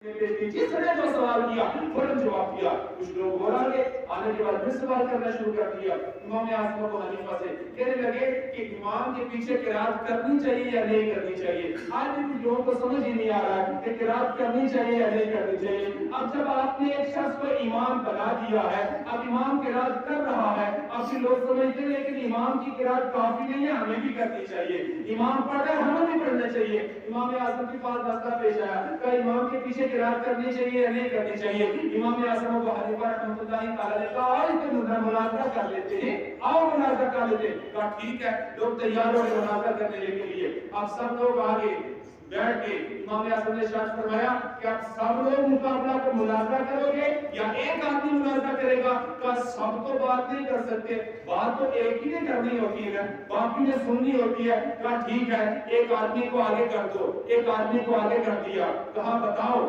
جس نے جو سوال کیا فوراً جواب دیا. کچھ لوگ بولا گے آنے کے بعد پھر سوال کرنا شروع کر دیا امام اعظم ابو حنیفہ سے. کہنے لگے کہ امام کے پیچھے قرات کرنی چاہیے یا نہیں کرنی چاہیے. آج بھی کچھ لوگوں کو سمجھ ہی نہیں آ رہا ہے کہ قرات کرنی چاہیے یا نہیں کرنی چاہیے. اب جب آپ نے ایک شخص کو امام بنا دیا ہے, اب امام قرات کر رہا ہے, اب بھی لوگ سمجھتے ہیں کہ امام کی قرات کافی نہیں ہے, ہمیں بھی کرنی چاہیے. امام پڑھ رہے ہمیں بھی پڑھنا چاہیے. امام اعظم کے پاس مسئلہ پیش آیا کہ امام کے پیچھے قرات کرنی چاہیے یا نہیں کرنی چاہیے. امام اعظم ابو حنیفہ رحمۃ اللہ تعالی نے کہا آج کے مناظرہ کر لیتے ہیں, آؤ مناظرہ کر لیتے ہیں. کہا ٹھیک ہے, لوگ تیار ہو گئے مناظرہ کرنے کے لیے. اب سب لوگ آگے بیٹھ کے امام اعظم نے ارشاد فرمایا کہ آپ سب لوگ مقابلہ کو مناظرہ کرو گے یا ایک آدمی مناظرہ کرے گا. کہ سب تو بات نہیں کر سکتے, بات تو ایک ہی نے کرنی ہوتی ہے, باقی نے سننی ہوتی ہے. کہا ٹھیک ہے, ایک آدمی کو آگے کر دو. ایک آدمی کو آگے کر دیا. کہا بتاؤ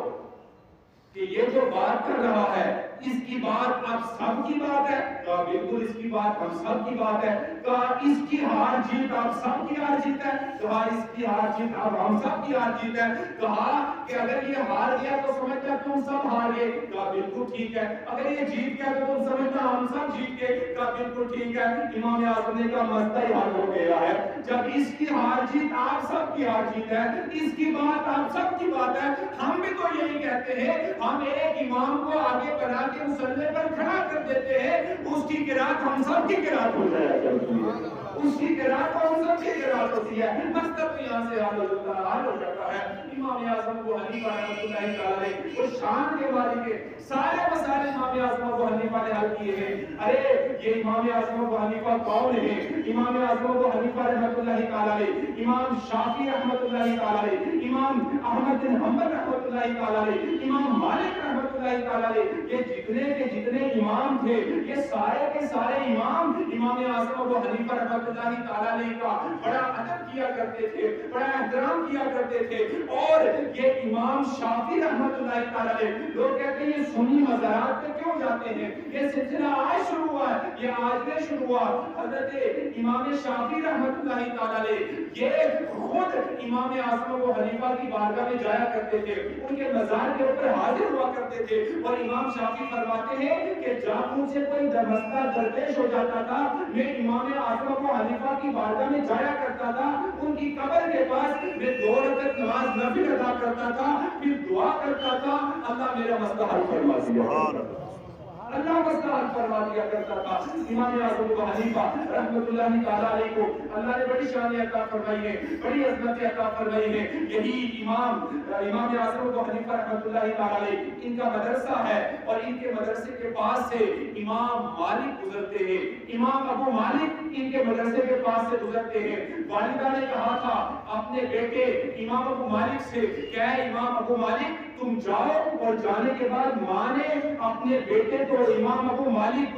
کہ یہ جو بات کر رہا ہے اس کی بات اب سب کی بات ہے. کہا بالکل اس کی بات ہم سب کی بات ہے. کہا اس کی ہار جیت اب سب کی ہار جیت ہے. کہا اس کی ہار جیت اب ہم سب کی ہار جیت ہے. کہا کہ اگر یہ ہار گیا تو سمجھتا تم سب ہار گئے. کہا بالکل ٹھیک ہے. اگر یہ جیت گیا تو تم سمجھنا ہم سب جیت گئے. کہا بالکل ٹھیک ہے. امام اعظم نے کہا مسئلہ ہی حل ہو گیا ہے. جب اس کی ہار جیت آپ سب کی ہار جیت ہے, اس کی بات آپ سب کی بات ہے, ہم بھی تو یہی کہتے ہیں. ہم ایک امام کو آگے بنا کے مصلی پر کھڑا کر دیتے ہیں, اس کی قرات ہم سب کی قرات ہو جایا کرتی ہے, اس کی قرات ہم سب کی قرات ہوتی ہے. مطلب یہاں سے حل ہو جاتا ہے. امام اعظم ابو حنیفہ رحمۃ اللہ تعالی علیہ وہ شان کے مالک ہے, سارے مسائل امام اعظم ابو حنیفہ نے حل کیے ہیں. ارے یہ امام اعظم ابو حنیفہ کون ہے؟ امام اعظم ابو حنیفہ رحمۃ اللہ تعالی علیہ, امام شافعی رحمۃ اللہ تعالی علیہ, امام احمد بن حنبل رحمۃ اللہ تعالی علیہ, امام مالک رحمۃ اللہ تعالی علیہ, یہ جتنے کے جتنے امام تھے یہ سارے کے سارے امام امام اعظم ابو حنیفہ رحمۃ اللہ تعالی علیہ کا بڑا ادب کیا کرتے تھے, بڑا احترام کیا کرتے تھے. اور یہ امام شافعی رحمۃ اللہ تعالی علیہ, لوگ کہتے ہیں یہ سنی مزارات پہ کیوں جاتے ہیں, یہ سلسلہ آج شروع ہوا ہے, یہ آج میں شروع ہوا. حضرت امام شافعی رحمۃ اللہ تعالی علیہ یہ خود امام اعظم ابو حنیفہ کی بارگاہ میں جایا کرتے تھے, ان کے مزار کے اوپر حاضر ہوا کرتے تھے. اور امام شافعی فرماتے ہیں کہ جب مجھ سے کوئی مسئلہ درپیش ہو جاتا تھا میں امام اعظم ابو حنیفہ کی بارگاہ میں جایا کرتا تھا, ان کی قبر کے پاس میں 2 رکعت نماز نفل ادا کرتا تھا, پھر دعا کرتا تھا اللہ میرا مسئلہ حل فرما دیا, اللہ مسئلہ حل فرما دیا کرتا تھا. امام اعظم ابو حنیفہ رحمۃ اللہ تعالی علیہ کو اللہ نے بڑی شان عطا فرمائی ہے, بڑی عظمت عطا فرمائی ہے. یہی امام اعظم ابو حنیفہ رحمۃ اللہ تعالی علیہ ان کا مدرسہ ہے, اور ان کے مدرسے کے پاس سے امام مالک گزرتے ہیں. امام ابو مالک ان کے مدرسے کے پاس سے گزرتے ہیں. والدہ نے کہا تھا اپنے بیٹے امام ابو مالک سے کہ اے امام ابو مالک تم جاؤ, اور جانے کے بعد ماں نے اپنے بیٹے کو امام مالک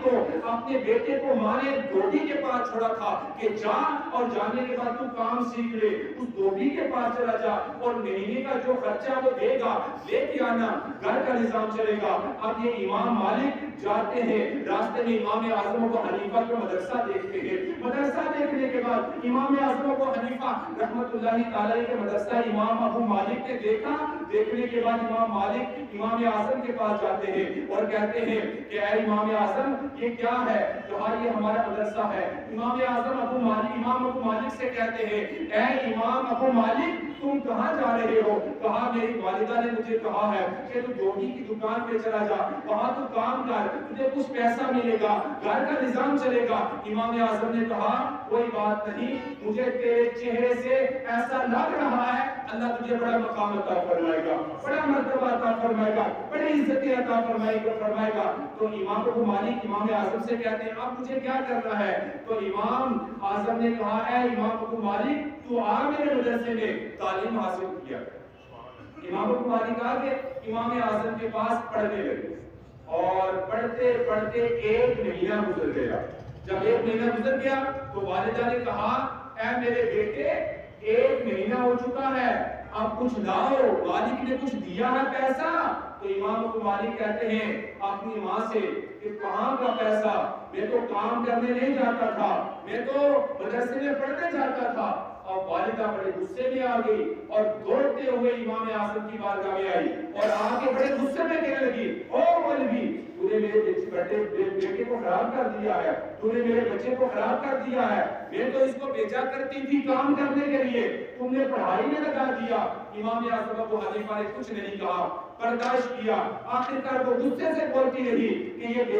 کو اپنے بیٹے کو ماں نے دھوبی کے پاس چھوڑا تھا کہ جا اور جانے کے بعد تو کام سیکھ لے, اس دھوبی کے پاس چلا جا اور مہینے کا جو خرچہ وہ دے گا لے کے آنا, گھر کا نظام چلے گا. اب یہ امام مالک جاتے ہیں, راستے میں امام اعظم ابو حنیفہ کا مدرسہ دیکھتے ہیں. مدرسہ دیکھنے کے بعد امام اعظم ابو حنیفہ رحمۃ اللہ تعالی کے مدرسہ امام ابو مالک نے دیکھا. دیکھنے کے بعد امام مالک امام اعظم کے پاس جاتے ہیں اور کہتے ہیں کہ اے امام اعظم یہ کیا ہے؟ کہا یہ ہمارا مدرسہ ہے. امام ابو مالک سے کہتے ہیں اے امام ابو مالک تم کہاں جا رہے ہو؟ کہا میری والدہ نے مجھے کہا ہے کہ تو دھوبی کی دکان پہ چلا جا, وہاں تو کام کر, تجھے کچھ پیسہ ملے گا, گھر کا نظام چلے گا. امام اعظم نے کہا کوئی بات نہیں, مجھے تیرے چہرے سے ایسا لگ رہا ہے اللہ تجھے بڑا مقام عطا فرمائے گا, بڑا مرتبہ عطا فرمائے گا, بڑی عزت عطا فرمائے گا. تو امام ابو مالک امام اعظم سے کہتے ہیں اب مجھے کیا کرنا ہے؟ تو امام اعظم نے کہا اے امام ابو مالک تو آ میرے مدرسے میں تعلیم حاصل کیا. امام ابو مالک آ کے امام اعظم کے پاس پڑھنے لگے, اور پڑھتے پڑھتے 1 مہینہ گزر گیا. جب 1 مہینہ گزر گیا تو والدہ نے کہا اے میرے بیٹے 1 مہینہ ہو چکا ہے, اب کچھ لاؤ, مالک نے کچھ دیا ہے پیسہ؟ تو امام ابو مالک کہتے ہیں اپنی ماں سے کہ کہاں کا پیسہ, میں تو کام کرنے نہیں جاتا تھا, میں تو مدرسے میں پڑھنے جاتا تھا, اور والدہ بڑے غصے میں آ گئی اور دوڑتے ہوئے امام اعظم کی بارگاہ میں آئی اور آ کے بڑے غصے میں کہنے لگی، او مولوی، تو نے میرے بیٹے کو خراب کر دیا ہے، تو نے میرے بچے کو خراب کر دیا ہے، میں تو اس کو بھیجا کرتی تھی کام کرنے کے لیے، تم نے پڑھائی میں لگا دیا۔ امام اعظم ابو حنیفہ نے کچھ نہیں کہا، برداشت کیا، آخر کار وہ غصے سے بولتی رہی کہ یہ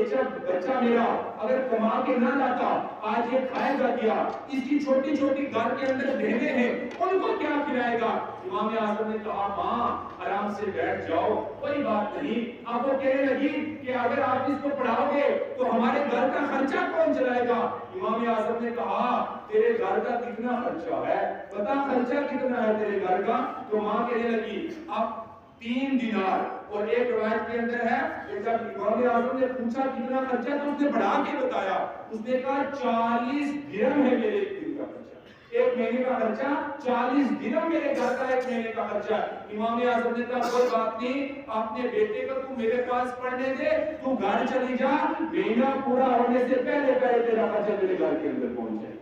بچہ میرا اگر کما کے نہ لاتا آج یہ کھائے گا کیا، اس کی چھوٹی چھوٹی گھر کے اندر بہنیں ہیں ان کو کیا کھلائے گا۔ امام اعظم نے کہا ماں آرام سے بیٹھ جاؤ، کوئی بات نہیں۔ اب وہ کہنے لگی کہ اگر آپ اس کو پڑھاؤ گے تو ہمارے گھر کا خرچہ کون چلائے گا؟ امام اعظم نے کہا تیرے گھر کا کتنا خرچہ ہے، بتا خرچہ کتنا ہے تیرے گھر کا؟ تو ماں کہنے لگی اب 3 دینار، اور ایک روایت کے اندر ہے کہ جب امام اعظم نے پوچھا کتنا خرچہ تو اس نے بڑھا کے بتایا، اس نے کہا 40 درہم ہے میرے ایک دن کا خرچہ، ایک مہینے کا خرچہ 40 درہم میرے گھر کا ایک مہینے کا خرچہ۔ امام اعظم نے کہا کوئی بات نہیں، اپنے بیٹے کو تو میرے پاس پڑھنے دے، تو گھر چلی جا، مہینہ پورا ہونے سے پہلے تیرا خرچہ میرے گھر کے اندر پہنچ جائے،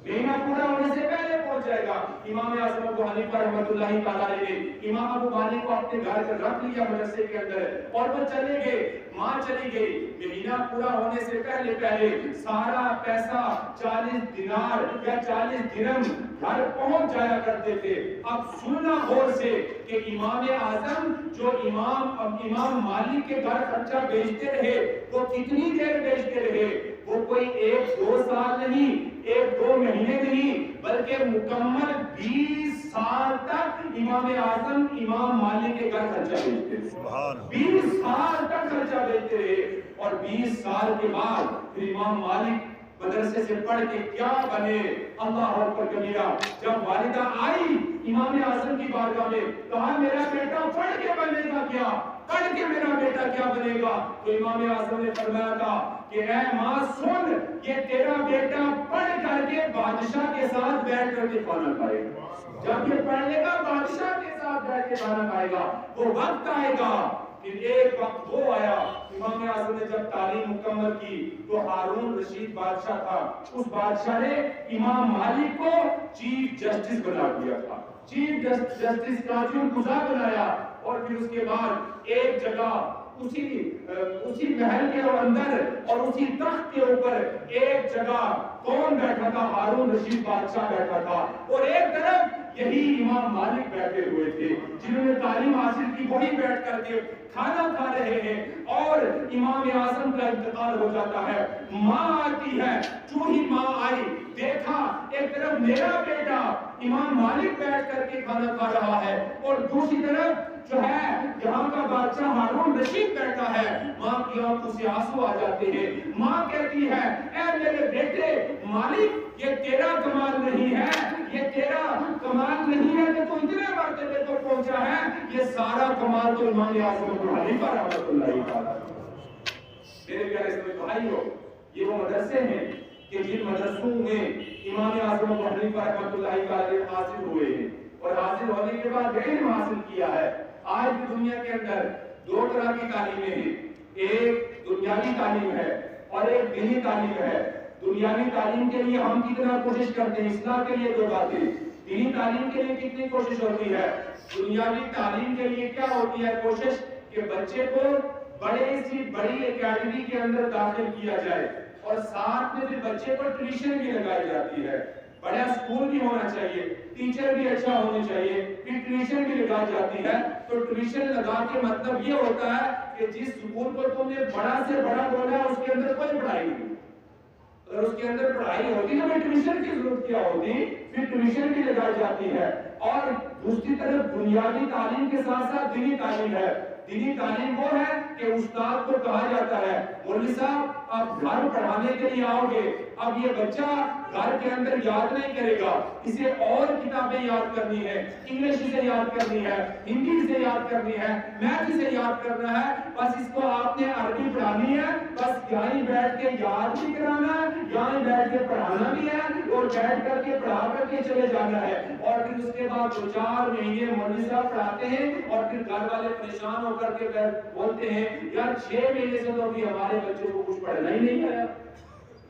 مہینہ پورا ہونے سے پہلے پہنچ جائے گا۔ امام اعظم ابو حنیفہ رحمۃ اللہ تعالیٰ نے امام ابو مالک کو اپنے گھر پر رکھ لیا مدرسے کے اندر، اور وہ چلے گئے، ماں چلی گئی، مہینہ پورا ہونے سے پہلے سارا پیسہ 40 دینار یا 40 درہم گھر پہنچ جایا کرتے تھے۔ اب سننا غور سے کہ امام اعظم جو امام مالک کے گھر خرچہ بیچتے رہے وہ کتنی دیر بیچتے رہے؟ وہ کوئی 1-2 سال نہیں، 1-2 مہینے نہیں، بلکہ مکمل 20 سال تک امام اعظم امام مالک کے گھر خرچہ بیچتے رہے، 20 سال تک خرچہ بیچتے رہے، اور 20 سال کے بعد پھر امام مالک مدرسے سے پڑھ کے کیا بنے، اللہ اکبر کبیرہ۔ جب والدہ آئی امام اعظم کی بارگاہ میں، کہا میرا بیٹا پڑھ کے بنے گا کیا، پڑھ کے میرا بیٹا کیا بنے گا؟ تو امام اعظم نے فرمایا تھا کہ اے ماں سن، یہ تیرا بیٹا پڑھ کر کے بادشاہ کے ساتھ بیٹھ کر کے کھانا کھائے گا، جب یہ پڑھے گا بادشاہ کے ساتھ بیٹھ کے کھانا کھائے گا۔ وہ وقت آئے گا، پھر ایک وقت وہ آیا، امام اعظم نے جب تعلیم مکمل کی تو ہارون رشید بادشاہ تھا، اس بادشاہ نے امام مالک کو چیف جسٹس بنا دیا تھا، چیف جسٹس قاضی القضاء بنایا، اور پھر اس کے بعد ایک جگہ اسی محل کے اندر اور اسی تخت کے اوپر ایک جگہ کون بیٹھا تھا؟ ہارون رشید بادشاہ بیٹھا تھا، اور ایک طرف یہی امام مالک بیٹھے ہوئے تھے جنہوں نے تعلیم حاصل کی، وہی بیٹھ کر کے کھانا کھا رہے ہیں، اور امام اعظم کا انتقال ہو جاتا ہے، ماں آتی ہے، جو ہی ماں آئی دیکھا ایک طرف میرا بیٹا امام مالک بیٹھ کر کے کھانا کھا رہا ہے، اور دوسری طرف جو ہے یہاں کا بادشاہ ہارون رشید بیٹھا ہے۔ ماں کی آنکھوں سے آنسو آ جاتے ہیں، ماں کہتی ہے اے میرے بیٹے مالک، یہ تیرا کمال نہیں ہے، یہ تیرا کمال نہیں ہے کہ تو اتنے مرتبے کو پہنچا ہے، یہ سارا کمال تو امام اعظم ابو حنیفہ رحمۃ اللہ تعالیٰ۔ میرے پیارے اسلامی بھائیو، یہ وہ مدرسے ہیں کہ جن مدرسوں میں امام اعظم ابو حنیفہ رحمۃ اللہ تعالیٰ حاصل ہوئے ہیں، اور حاصل ہونے کے بعد علم حاصل کیا ہے۔ آج بھی دنیا کے اندر 2 طرح کی تعلیمیں ہیں، ایک دنیاوی تعلیم ہے اور ایک دینی تعلیم ہے۔ دنیاوی تعلیم کے لیے ہم کتنا کوشش کرتے ہیں، اصلاح کے لیے 2 باتیں، دینی تعلیم کے لیے کتنی کوشش ہوتی ہے۔ دنیاوی تعلیم کے لیے کیا ہوتی ہے کوشش؟ کہ بچے کو بڑی اکیڈمی کے اندر داخل کیا جائے، اور ساتھ میں بھی بچے کو ٹیوشن بھی لگائی جاتی ہے، بڑا اسکول بھی ہونا چاہیے، ٹیچر بھی اچھا ہونا چاہیے، پھر ٹیوشن بھی لگائی جاتی ہے۔ تو ٹیوشن لگا کے مطلب یہ ہوتا ہے کہ جس اسکول کو تم نے بڑا سے بڑا بولا ہے اس کے اندر کوئی پڑھائی نہیں، اگر اس کے اندر پڑھائی ہوتی تو ٹیوشن کی ضرورت کیا ہوتی؟ پھر ٹیوشن بھی لگائی جاتی ہے۔ اور دوسری طرف بنیادی تعلیم کے ساتھ ساتھ دینی تعلیم ہے۔ دینی تعلیم وہ ہے کہ استاد کو کہا جاتا ہے مولوی صاحب آپ گھر پڑھانے کے لیے آؤ گے، اب یہ بچہ گھر کے اندر یاد نہیں کرے گا، اسے اور کتابیں یاد کرنی ہے، انگلش سے یاد کرنی ہے، ہندی سے یاد کرنی ہے، میتھ سے یاد کرنا ہے، بس اس کو آپ نے عربی پڑھانی ہے، بس یہیں بیٹھ کے یاد بھی کرانا ہے، یہیں بیٹھ کے پڑھانا بھی ہے، اور بیٹھ کر کے پڑھا کر کے چلے جانا ہے۔ اور پھر اس کے بعد 2-4 مہینے مولوی صاحب پڑھاتے ہیں، اور پھر گھر والے پریشان ہو کر کے بولتے ہیں یار 6 مہینے سے تو ابھی ہمارے بچوں کو کچھ پڑھنا ہی نہیں آیا،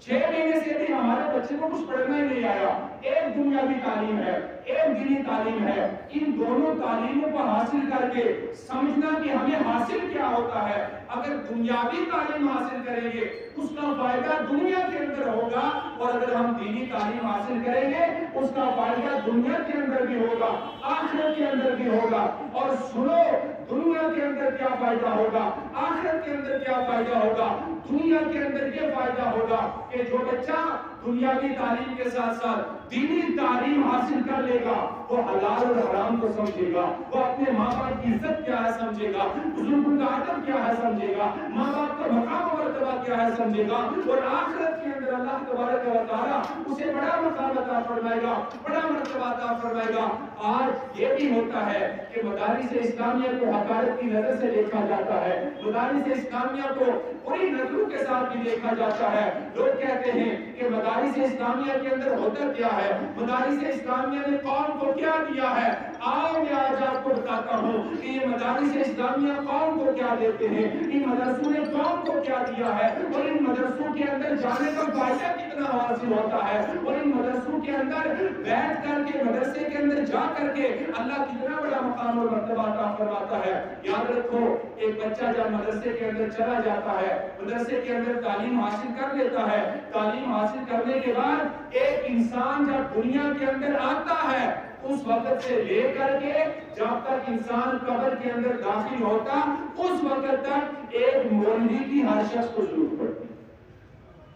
6 مہینے سے بھی ہمارے بچے کو کچھ پڑھنا ہی نہیں آیا. ایک دنیاوی تعلیم ہے, ایک دینی تعلیم ہے. ان دونوں تعلیموں کو حاصل کر کے سمجھنا کہ ہمیں حاصل کیا ہوتا ہے. اگر دنیاوی تعلیم حاصل کریں گے اس کا فائدہ دنیا کے اندر ہوگا, اور اگر ہم دینی تعلیم حاصل کریں گے اس کا فائدہ دنیا کے اندر بھی ہوگا, آخرت کے اندر بھی ہوگا. اور سنو, دنیا کے اندر کیا فائدہ ہوگا, آخرت کے اندر کیا فائدہ ہوگا. دنیا کے اندر یہ فائدہ ہوگا کہ جو بچہ دنیاوی تعلیم کے ساتھ ساتھ دینی تعلیم حاصل کر لے گا وہ حلال اور حرام کو سمجھے گا, وہ اپنے ماں باپ کی عزت کیا ہے سمجھے گا, بزرگوں کا ادب کیا ہے سمجھے گا, ماں باپ کا مقام و مرتبہ کیا ہے سمجھے گا, اور آخرت کے اندر اللہ تبارک و تعالیٰ اسے بڑا مقام عطا فرمائے گا, بڑا مرتبہ عطا فرمائے گا. آج یہ بھی ہوتا ہے کہ مدارس اسلامیہ کو حقارت کی نظر سے دیکھا جاتا ہے, مدارس اسلامیہ کو بری نظروں کے ساتھ بھی دیکھا جاتا ہے. لوگ کہتے ہیں کہ مدارس اسلامیہ کے اندر ہوتا کیا ہے, مدارس اسلامیہ نے قوم کو کیا دیا ہے. آؤ میں آج آپ کو بتاتا ہوں کہ یہ مدارس اسلامیہ قوم کو کیا دیتے ہیں, ان مدرسوں نے قوم کو کیا دیا ہے, اور ان مدرسوں کے اندر جانے کا فائدہ کتنا حاصل ہوتا ہے, اور ان مدرسوں کے اندر بیٹھ کر کے مدرسے کے اندر جا کر کے اللہ کتنا بڑا مقام اور مرتبہ عطا فرماتا ہے. یاد رکھو, ایک بچہ جب مدرسے کے اندر چلا جاتا ہے, مدرسے کے اندر تعلیم حاصل کر لیتا ہے, تعلیم حاصل کرنے کے بعد ایک انسان جب دنیا کے اندر آتا ہے اس وقت سے لے کر کے جب تک انسان قبر کے اندر داخل ہوتا اس وقت تک ایک مولوی کی ہر شخص کو ضرورت پڑتی ہے,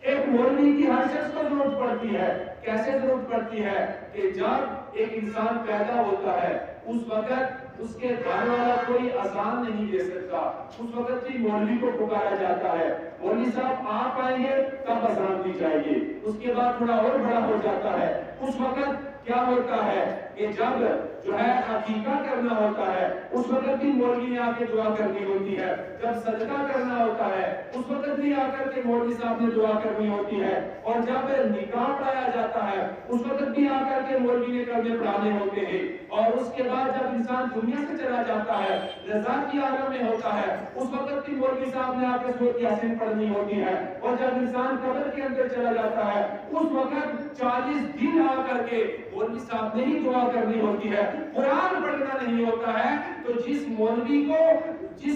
ایک مولوی کی ہر شخص کو ضرورت پڑتی ہے. کیسے ضرورت پڑتی ہے کہ جب ایک انسان پیدا ہوتا ہے اس وقت اس کے گھر والا کوئی اذان نہیں دے سکتا, اس وقت بھی مولوی کو پکارا جاتا ہے, مولوی صاحب آپ آئیں گے تب اذان دی جائے گی. اس کے بعد تھوڑا اور بڑا ہو جاتا ہے, اس وقت کیا ہوتا ہے کہ جب جو ہے عقیقہ کرنا ہوتا ہے اس وقت بھی مولوی نے آ کے دعا کرنی ہوتی ہے, جب صدقہ کرنا ہوتا ہے اس وقت بھی آ کر کے مولوی صاحب نے دعا کرنی ہوتی ہے, اور جب نکاح پڑھایا جاتا ہے اس وقت بھی آ کر کے مولوی نے کلمے پڑھانے ہوتے ہیں. اور اس کے بعد جب انسان دنیا سے چلا جاتا ہے, رضا کی عالم میں ہوتا ہے, اس وقت بھی مولوی صاحب نے آ کے سورۃ یاسین پڑھنی ہوتی ہے. اور جب انسان قبر کے اندر چلا جاتا ہے اس وقت 40 دن آ کر کے مولوی صاحب نے ہی دعا کرنی ہوتی ہے, قرآن پڑھنا نہیں ہوتا ہے. تو جس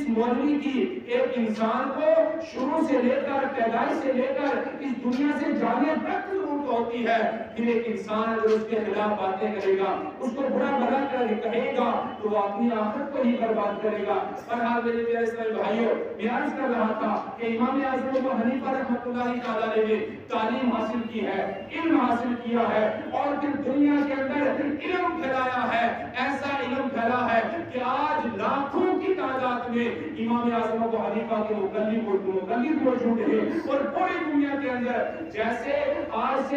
مولوی کی ایک انسان کو شروع سے لے کر پیدائش سے لے کر اس دنیا سے جانے تک ضرورت ہوتی ہے, پھر ایک انسان اگر اس کے خلاف باتیں کرے گا, اس کو برا بھلا کہے گا تو وہ اپنی آخرت کو ہی برباد کرے گا. بہرحال میرے پیارے اسلامی بھائیوں, میں عرض کر رہا تھا کہ امام اعظم ابو حنیفہ رحمۃ اللہ تعالی نے تعلیم حاصل کی ہے, علم حاصل کیا ہے, اور پھر دنیا کے اندر علم پھیلایا ہے. ایسا علم پھیلا ہے کہ آج لاکھوں کی تعداد میں امام اعظم ابو حنیفہ کے مقلد موجود ہیں, اور پوری دنیا کے اندر جیسے آج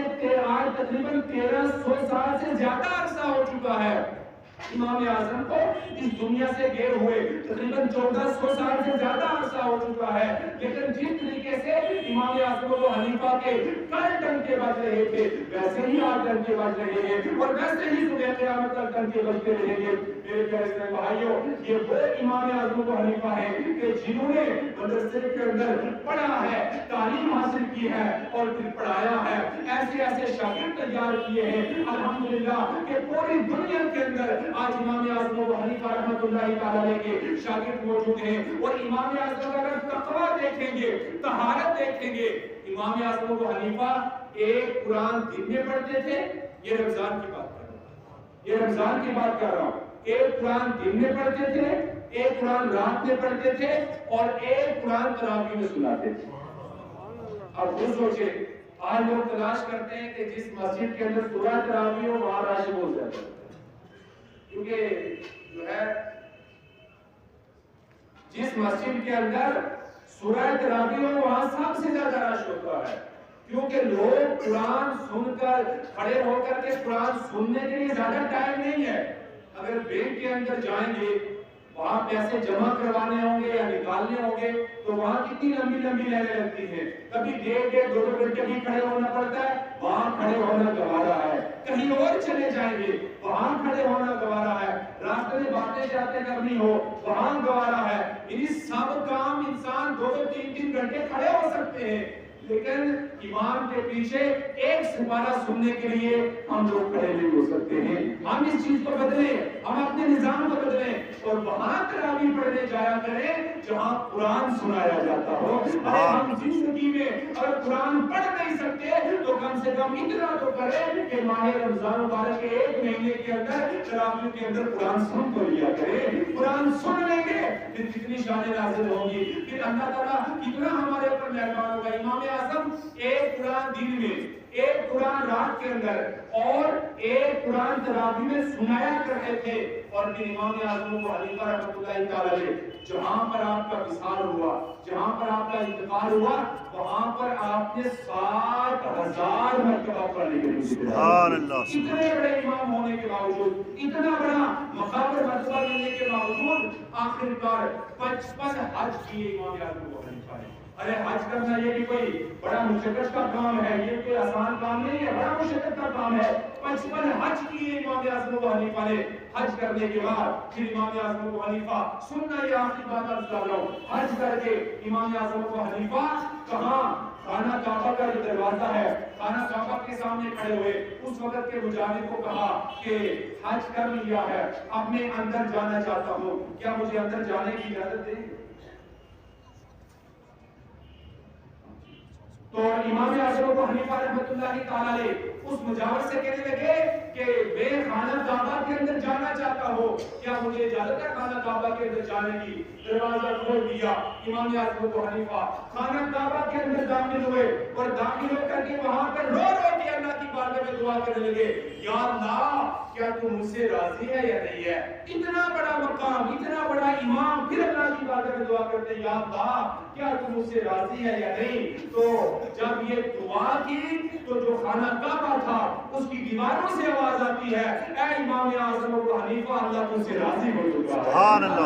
تقریباً 1300 سال سے زیادہ عرصہ ہو چکا ہے امام اعظم کو اس دنیا سے گئے ہوئے, تقریباً 1400 سال سے زیادہ عرصہ ہو چکا ہے. لیکن جس طریقے سے امام اعظم ابو حنیفہ کے کل ڈنکے بج رہے تھے ویسے ہی آج ڈنکے بج رہے ہیں, اور ویسے ہی صبح قیامت تک ڈنکے بجتے رہیں گے. میرے پیارے اسلامی بھائیوں, یہ وہ امام اعظم ابو حنیفہ ہیں کہ جنہوں نے مدرسے کے اندر پڑھا ہے, تعلیم حاصل کی ہے اور پھر پڑھایا ہے. ایسے ایسے شاگرد تیار کیے ہیں الحمدللہ کہ پوری دنیا کے اندر آج امام اعظم ابو حنیفہ رحمۃ اللہ تعالی کے شاگرد موجود ہیں. اور امام اعظم کا اگر تقویٰ دیکھیں گے, طہارت دیکھیں گے, امام اعظم ابو حنیفہ ایک قرآن دن میں پڑھتے تھے, یہ رمضان کی بات کر رہا ہوں, یہ رمضان کی بات کر رہا ہوں, ایک قرآن دن میں پڑھتے تھے, ایک قرآن رات میں پڑھتے تھے, اور ایک قرآن تراویح میں سناتے تھے. اب وہ سوچے, آج لوگ تلاش کرتے ہیں کہ جس مسجد کے اندر سورہ تراویح ہو وہاں رش بہت زیادہ ہے, کیونکہ جو ہے جس مسجد کے اندر سورہ تراویح ہو وہاں سب سے زیادہ رش ہوتا ہے, کیونکہ لوگ قرآن سن کر کھڑے ہو کر کے قرآن سننے کے لیے زیادہ ٹائم نہیں ہے. اگر بینک کے اندر جائیں گے وہاں پیسے جمع کروانے ہوں گے یا نکالنے ہوں گے تو وہاں کتنی لمبی لمبی لائنیں لگتی ہیں, کبھی 1.5 2 گھنٹے بھی کھڑے ہونا پڑتا ہے, وہاں کھڑے ہونا گوارا ہے. کہیں اور چلے جائیں گے وہاں کھڑے ہونا گوارا ہے, راستے میں باتیں جاتے کرنی ہو وہاں گوارا ہے. یہ سب کام انسان 2 3 گھنٹے کھڑے ہو سکتے ہیں, لیکن امام کے پیچھے ایک سپارہ سننے کے لیے ہم لوگ کھڑے نہیں ہو سکتے ہیں. ہم اس چیز کو بدلیں, ہم اپنے نظام کو بدلیں اور وہاں تراویح پڑھنے جایا کریں جہاں قرآن سنایا جاتا ہو. ارے ہم زندگی میں اگر قرآن پڑھ نہیں سکتے تو کم سے کم اتنا تو کریں کہ ماہ رمضان مبارک کے ایک مہینے کے اندر تراویح کے اندر قرآن سن تو لیا کریں. قرآن سن لیں گے پھر کتنی شان نازل ہوگی, پھر اللہ تعالیٰ کتنا ہمارے اوپر مہربان ہوگا. امام اعظم ایک قرآن دن میں, ایک قرآن رات کے اندر اور ایک قرآن تراویح میں سنایا کرتے تھے. اور پھر امام اعظم ابو حنیفہ رحمۃ اللہ تعالی علیہ جہاں پر آپ کا وصال ہوا, جہاں پر آپ کا انتقال ہوا, وہاں پر آپ نے 7,000 مرتبہ قرآن کریم سبحان اللہ. اتنے بڑے امام ہونے کے باوجود, اتنا بڑا مقام پر مرتبہ ملنے کے باوجود آخرکار 55 حج کیے امام اعظم ابو حنیفہ نے. ارے حج کرنا یہ بھی کوئی بڑا مشقت کا کام ہے, یہ کوئی آسان کام نہیں ہے, بڑا مشقت کا کام ہے. 55 حج کیے امام اعظم ابو حنیفہ نے. حج کرنے کے بعد پھر امام اعظم ابو حنیفہ, سننا یہ آخری بات عرض کر رہا ہوں, حج کر کے امام اعظم ابو حنیفہ کہاں خانہ کعبہ کا جو دروازہ ہے, خانہ کعبہ کے سامنے کھڑے ہوئے. اس وقت کے مجاہد کو کہا کہ حج کر لیا ہے, اب میں اندر جانا چاہتا ہوں, کیا مجھے اندر جانے کی اجازت دیں؟ تو امام اعظم ابو حنیفہ رحمۃ اللہ تعالی علیہ اس مجاور سے کہنے لگے کہ میں خانہ کعبہ کے اندر جانا چاہتا ہوں, کیا مجھے اجازت ہے خانہ کعبہ کے اندر جانے کی؟ دروازہ کھول دیا. امام اعظم ابو حنیفہ خانہ کعبہ کے اندر داخل ہوئے اور داخل ہو کر کے وہاں پر رو رو کے اللہ کی بارگاہ میں دعا کرنے لگے, یا اللہ کیا تم مجھ سے راضی ہے یا نہیں ہے؟ اتنا بڑا مقام, اتنا بڑا امام پھر اللہ کی بارگاہ میں دعا کرتے, یا اللہ کیا تم مجھ سے راضی ہے یا نہیں؟ تو جب یہ دعا کی تو جو خانہ کعبہ تھا اس کی دیواروں سے آواز آتی ہے, اے امام اعظم ابو حنیفہ اللہ تم سے راضی ہو چکا ہے, سبحان اللہ,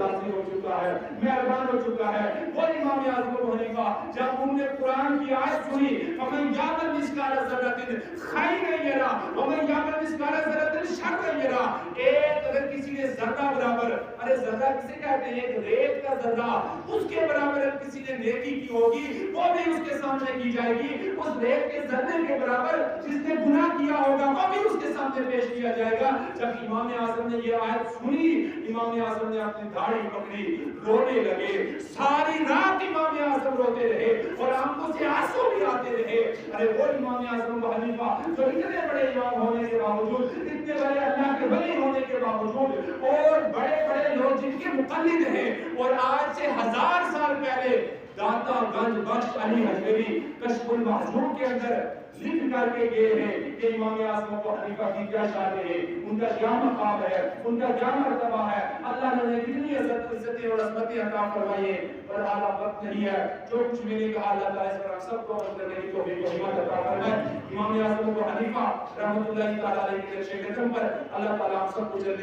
راضی ہو چکا ہے, مہربان ہو چکا ہے. وہ امام اعظم ابو حنیفہ جب انہوں نے قرآن کی آیت سنی, فمن یعمل مثقال ذرۃ خیرا یرہ ومن یعمل مثقال ذرۃ شرا یرہ. ایک اگر کسی نے ذرہ برابر, ارے ذرہ کسے کہتے ہیں, ایک ریت کا ذرہ, اس کے برابر اگر کسی نے نیکی کی ہوگی وہ بھی اس کے سامنے کی جائے گی. اس ریت کے ذرے کے برابر جس نے گناہ کیا ہوگا وہ بھی اس کے سامنے پیش کیا جائے گا. جب امام اعظم نے یہ آیت سنی, امام اعظم نے اپنی داڑھی پکڑی, رونے لگے. ساری رات امام اعظم روتے رہے اور آنکھوں سے آنسو بھی آتے رہے. ارے وہ امام اعظم ابو حنیفہ جو اتنے بڑے امام ہونے کے باوجود, اتنے بڑے اللہ کے ولی ہونے کے باوجود اور بڑے بڑے لوگ جن کے مقلد ہیں, اور آج سے 1000 سال پہلے داتا گنج بخش علی حجویری کشف المحجوب کے اندر لکھ کر کے گئے ہیں کہ امام اعظم ابو حنیفہ کی کیا شان ہے, ان کا کیا مقام ہے, ان کا کیا مرتبہ ہے. اللہ نے انہیں کتنی عزتیں اور عظمتیں عطا فرمائی ہیں. اور اعلیٰ وقت نہیں ہے, جو کچھ میں نے کہا اللہ تعالیٰ اس پر ہم سب کو عمل کرنے کی توفیق و ہمت عطا فرمائے. امام اعظم ابو حنیفہ رحمۃ اللہ تعالی علیہ کے نقش قدم پر اللہ تعالیٰ ہم سب کو چلنے